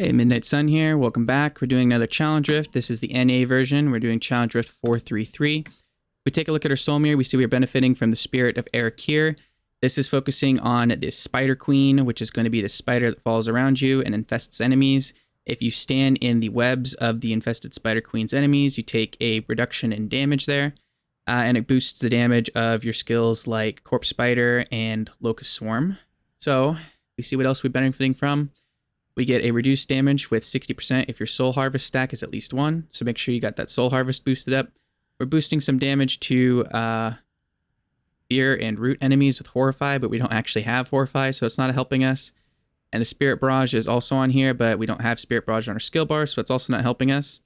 Hey, Midnight Sun here. Welcome back. We're doing another challenge rift. This is the NA version. We're doing challenge rift 433. We take a look at our soul mirror. We see we're benefiting from the spirit of Arachyr. This is focusing on this spider queen, which is going to be the spider that falls around you and infests enemies. If you stand in the webs of the infested spider queen's enemies, you take a reduction in damage there. And it boosts the damage of your skills like corpse spider and locust swarm. So we see what else we're benefiting from. We get a reduced damage with 60% if your soul harvest stack is at least 1. So make sure you got that soul harvest boosted up. We're boosting some damage to fear and root enemies with horrify, but we don't actually have horrify, so it's not helping us. And the spirit barrage is also on here, but we don't have spirit barrage on our skill bar, so it's also not helping us.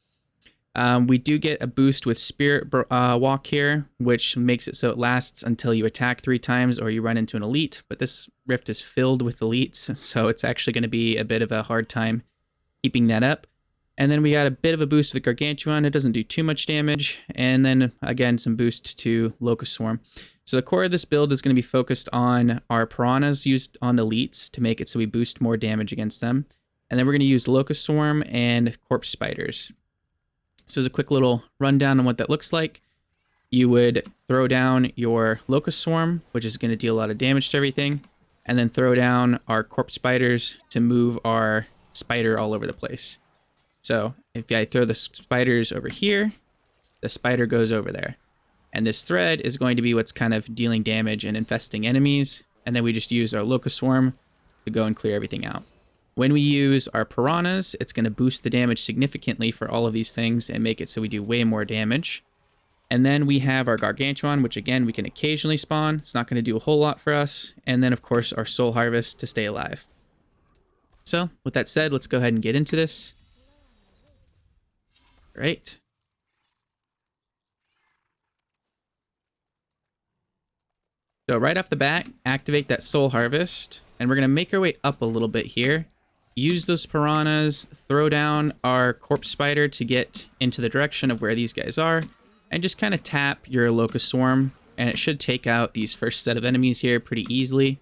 We do get a boost with spirit walk here, which makes it so it lasts until you attack 3 times or you run into an elite. But this rift is filled with elites, so it's actually going to be a bit of a hard time keeping that up. And then we got a bit of a boost with Gargantuan. It doesn't do too much damage. And then again, some boost to Locust Swarm. So the core of this build is going to be focused on our piranhas used on elites to make it so we boost more damage against them. And then we're going to use Locust Swarm and Corpse Spiders. So as a quick little rundown on what that looks like, you would throw down your Locust Swarm, which is going to deal a lot of damage to everything, and then throw down our Corpse Spiders to move our spider all over the place. So if I throw the spiders over here, the spider goes over there. And this thread is going to be what's kind of dealing damage and infesting enemies, and then we just use our Locust Swarm to go and clear everything out. When we use our piranhas, it's going to boost the damage significantly for all of these things and make it so we do way more damage. And then we have our Gargantuan, which again, we can occasionally spawn. It's not going to do a whole lot for us. And then, of course, our Soul Harvest to stay alive. So, with that said, let's go ahead and get into this. All right. So right off the bat, activate that Soul Harvest. And we're going to make our way up a little bit here. Use those piranhas, throw down our corpse spider to get into the direction of where these guys are, and just kind of tap your locust swarm, and it should take out these first set of enemies here pretty easily.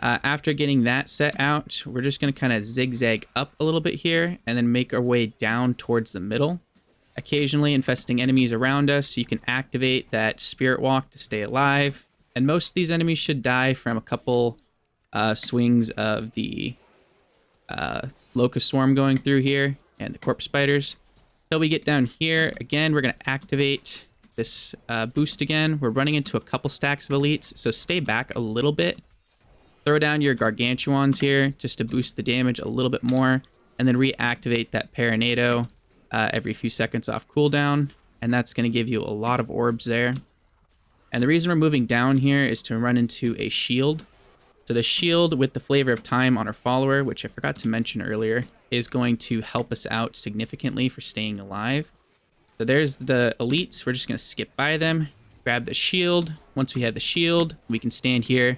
After getting that set out, we're just going to kind of zigzag up a little bit here, and then make our way down towards the middle, occasionally infesting enemies around us, so you can activate that spirit walk to stay alive. And most of these enemies should die from a couple swings of the locust swarm going through here and the corpse spiders. Till we get down here, again, we're going to activate this boost again. We're running into a couple stacks of elites, so stay back a little bit. Throw down your Gargantuans here just to boost the damage a little bit more, and then reactivate that Piranhado every few seconds off cooldown, and that's going to give you a lot of orbs there. And the reason we're moving down here is to run into a shield. So the shield with the Flavor of Time on our follower, which I forgot to mention earlier, is going to help us out significantly for staying alive. So there's the elites. We're just going to skip by them, grab the shield. Once we have the shield, we can stand here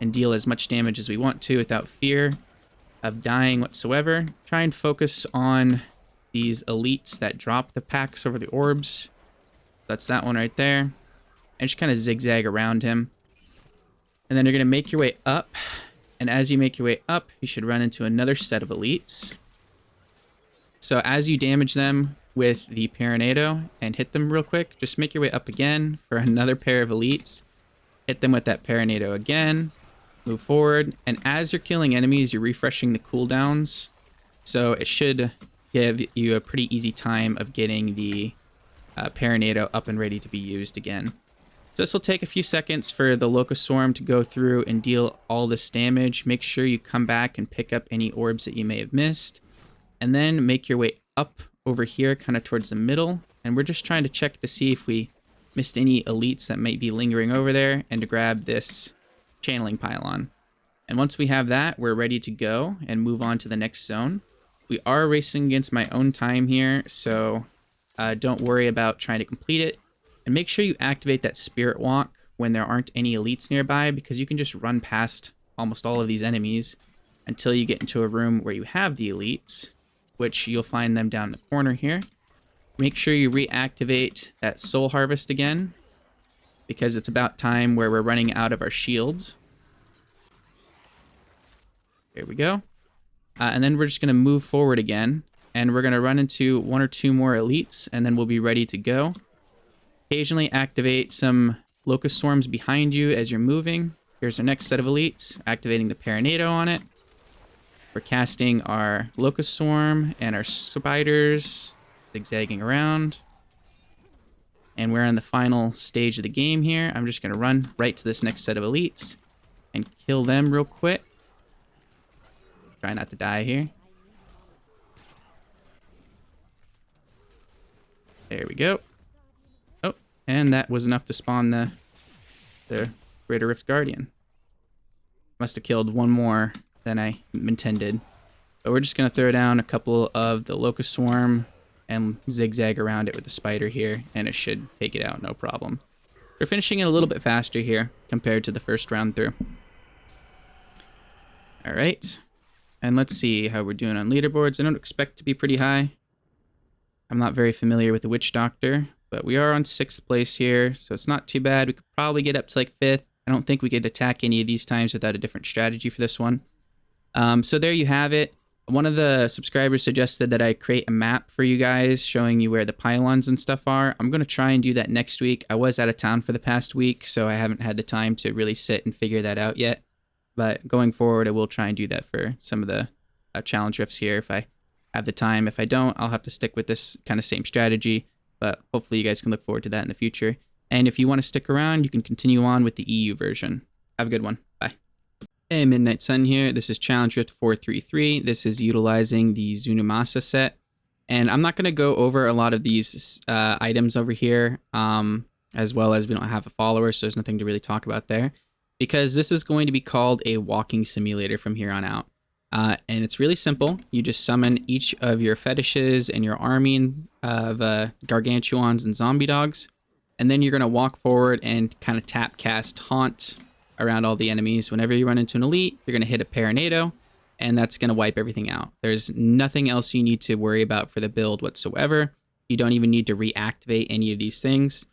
and deal as much damage as we want to without fear of dying whatsoever. Try and focus on these elites that drop the packs over the orbs. That's that one right there. And just kind of zigzag around him. And then you're going to make your way up. And as you make your way up, you should run into another set of elites. So as you damage them with the Piranhado and hit them real quick, just make your way up again for another pair of elites. Hit them with that Piranhado again. Move forward. And as you're killing enemies, you're refreshing the cooldowns. So it should give you a pretty easy time of getting the Piranhado up and ready to be used again. So this will take a few seconds for the Locust Swarm to go through and deal all this damage. Make sure you come back and pick up any orbs that you may have missed. And then make your way up over here, kind of towards the middle. And we're just trying to check to see if we missed any elites that might be lingering over there, and to grab this channeling pylon. And once we have that, we're ready to go and move on to the next zone. We are racing against my own time here, so don't worry about trying to complete it. And make sure you activate that spirit walk when there aren't any elites nearby, because you can just run past almost all of these enemies until you get into a room where you have the elites, which you'll find them down in the corner here. Make sure you reactivate that soul harvest again, because it's about time where we're running out of our shields. Here we go. And then we're just going to move forward again. And we're going to run into 1 or 2 more elites, and then we'll be ready to go. Occasionally activate some locust swarms behind you as you're moving. Here's our next set of elites, activating the piranhado on it. We're casting our locust swarm and our spiders, zigzagging around. And we're on the final stage of the game here. I'm just going to run right to this next set of elites and kill them real quick. Try not to die here. There we go. Oh, and that was enough to spawn the Greater Rift Guardian. Must have killed one more than I intended. But we're just going to throw down a couple of the locust swarm and zigzag around it with the spider here, and it should take it out no problem. We're finishing it a little bit faster here compared to the first round through. All right. And let's see how we're doing on leaderboards. I don't expect to be pretty high. I'm not very familiar with the Witch Doctor, but we are on 6th place here, so it's not too bad. We could probably get up to like 5th. I don't think we could attack any of these times without a different strategy for this one. So there you have it. One of the subscribers suggested that I create a map for you guys showing you where the pylons and stuff are. I'm going to try and do that next week. I was out of town for the past week, so I haven't had the time to really sit and figure that out yet. But going forward, I will try and do that for some of the challenge rifts here if I have the time. If I don't, I'll have to stick with this kind of same strategy. But hopefully you guys can look forward to that in the future. And if you want to stick around, you can continue on with the EU version. Have a good one. Bye. Hey, Midnight Sun here. This is Challenge Rift 433. This is utilizing the Zunumasa set. And I'm not going to go over a lot of these items over here, as well as we don't have a follower, so there's nothing to really talk about there. Because this is going to be called a walking simulator from here on out. And it's really simple. You just summon each of your fetishes and your army of gargantuans and zombie dogs. And then you're going to walk forward and kind of tap cast Haunt around all the enemies. Whenever you run into an elite, you're going to hit a piranhado, and that's going to wipe everything out. There's nothing else you need to worry about for the build whatsoever. You don't even need to reactivate any of these things.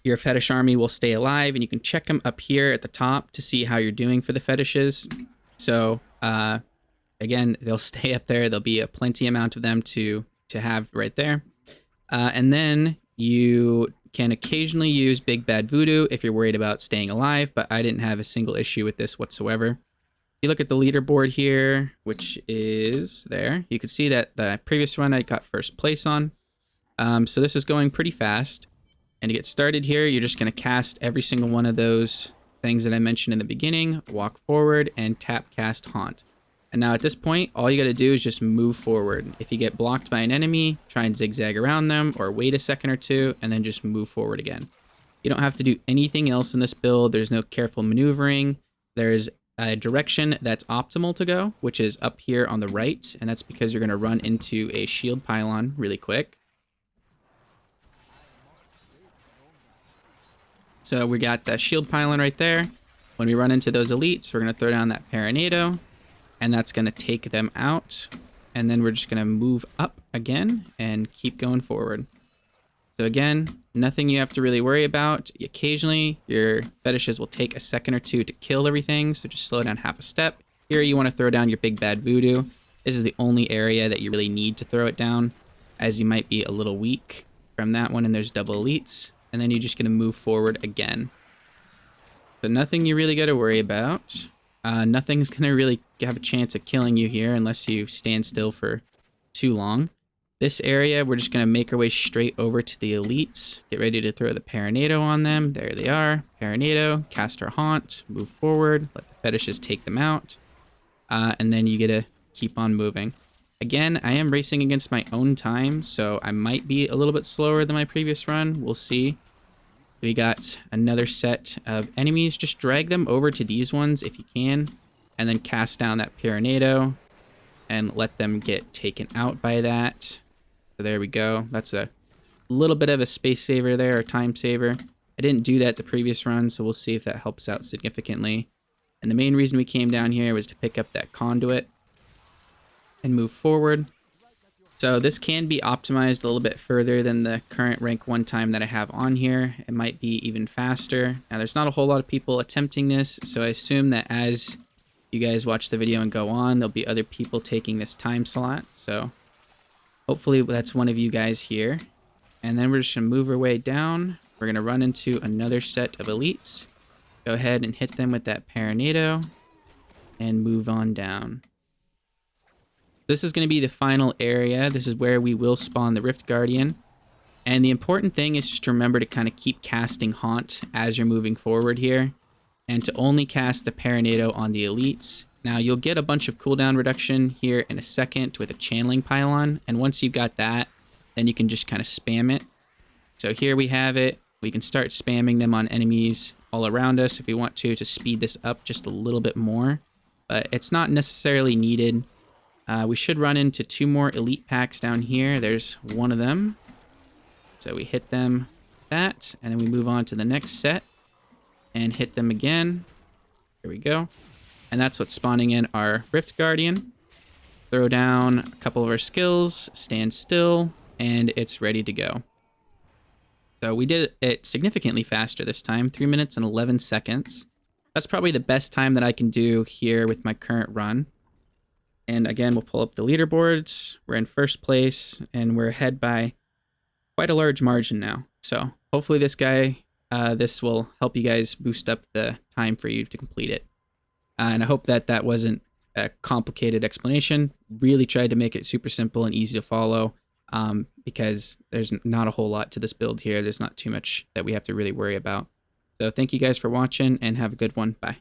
Your fetish army will stay alive, and you can check them up here at the top to see how you're doing for the fetishes. So, again, they'll stay up there. There'll be a plenty amount of them to have right there. And then you can occasionally use Big Bad Voodoo if you're worried about staying alive, but I didn't have a single issue with this whatsoever. If you look at the leaderboard here, which is there, you can see that the previous run I got 1st place on. So this is going pretty fast. And to get started here, you're just going to cast every single one of those things that I mentioned in the beginning, walk forward, and tap cast Haunt. And now at this point, all you got to do is just move forward. If you get blocked by an enemy, try and zigzag around them or wait a second or two and then just move forward again. You don't have to do anything else in this build. There's no careful maneuvering. There's a direction that's optimal to go, which is up here on the right. And that's because you're going to run into a shield pylon really quick. So we got the shield pylon right there. When we run into those elites, we're going to throw down that piranhado. And that's going to take them out. And then we're just going to move up again and keep going forward. So again, nothing you have to really worry about. Occasionally, your fetishes will take a second or two to kill everything. So just slow down half a step. Here, you want to throw down your Big Bad Voodoo. This is the only area that you really need to throw it down, as you might be a little weak from that one. And there's double elites. And then you're just going to move forward again. So nothing you really got to worry about. Nothing's going to really have a chance of killing you here unless you stand still for too long. This area, we're just going to make our way straight over to the elites. Get ready to throw the piranhado on them. There they are. Piranhado, cast our Haunt, move forward, let the fetishes take them out. And then you get to keep on moving. Again, I am racing against my own time, so I might be a little bit slower than my previous run. We'll see. We got another set of enemies. Just drag them over to these ones if you can, and then cast down that piranhado and let them get taken out by that. So there we go. That's a little bit of a space saver there, or time saver. I didn't do that the previous run, so we'll see if that helps out significantly. And the main reason we came down here was to pick up that conduit and move forward. So this can be optimized a little bit further than the current rank 1 time that I have on here. It might be even faster. Now there's not a whole lot of people attempting this, so I assume that as You guys watch the video and go on. There'll be other people taking this time slot. So hopefully that's one of you guys here. And then we're just going to move our way down. We're going to run into another set of elites. Go ahead and hit them with that Piranhado and move on down. This is going to be the final area. This is where we will spawn the Rift Guardian. And the important thing is just to remember to kind of keep casting Haunt as you're moving forward here. And to only cast the Piranhado on the elites. Now you'll get a bunch of cooldown reduction here in a second with a channeling pylon. And once you got that, then you can just kind of spam it. So here we have it. We can start spamming them on enemies all around us if we want to speed this up just a little bit more. But it's not necessarily needed. We should run into 2 more elite packs down here. There's one of them. So we hit them that, and then we move on to the next set and hit them again. There we go. And that's what's spawning in our Rift Guardian. Throw down a couple of our skills, stand still, and it's ready to go. So we did it significantly faster this time, 3 minutes and 11 seconds. That's probably the best time that I can do here with my current run. And again, we'll pull up the leaderboards. We're in first place, and we're ahead by quite a large margin now. So hopefully this will help you guys boost up the time for you to complete it. And I hope that wasn't a complicated explanation. Really tried to make it super simple and easy to follow, because there's not a whole lot to this build here. There's not too much that we have to really worry about. So thank you guys for watching, and have a good one. Bye.